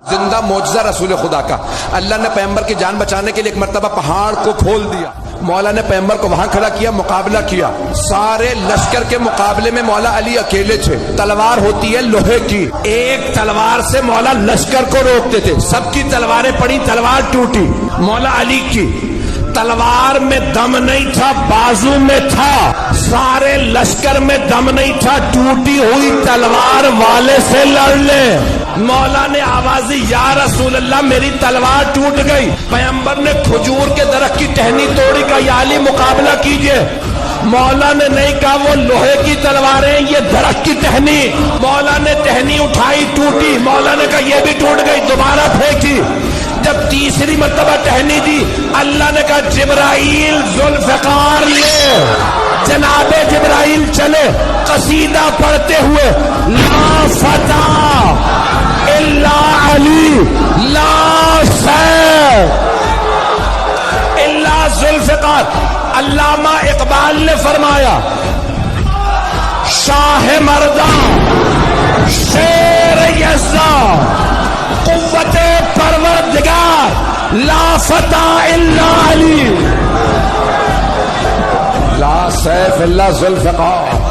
زندہ معجزہ رسول خدا کا، اللہ نے پیغمبر کی جان بچانے کے لیے ایک مرتبہ پہاڑ کو کھول دیا، مولا نے پیغمبر کو وہاں کھڑا کیا، مقابلہ کیا، سارے لشکر کے مقابلے میں مولا علی اکیلے تھے، تلوار ہوتی ہے لوہے کی، ایک تلوار سے مولا لشکر کو روکتے تھے، سب کی تلواریں پڑی، تلوار ٹوٹی، مولا علی کی تلوار میں دم نہیں تھا، بازو میں تھا، سارے لشکر میں دم نہیں تھا، ٹوٹی ہوئی تلوار والے سے لڑ لے۔ مولا نے آواز دی یا رسول اللہ میری تلوار ٹوٹ گئی، پیغمبر نے کھجور کے درخت کی ٹہنی توڑی، کہا یا علی مقابلہ کیجئے، مولا نے نہیں کہا وہ لوہے کی تلواریں یہ درخت کی ٹہنی، مولا نے ٹہنی اٹھائی ٹوٹی، مولا نے کہا یہ بھی ٹوٹ گئی، دوبارہ پھینکی، جب تیسری مرتبہ ٹہنی دی اللہ نے کہا جبرائیل ذوالفقار لے، جناب جبرائیل چلے قصیدہ پڑھتے ہوئے لا فتح الا علی لا سیف الا ذوالفقار۔ علامہ اقبال نے فرمایا شاہ مردان شیر یزداں قوت پروردگار لا فتح الا علی لا سیف الا ذوالفقار۔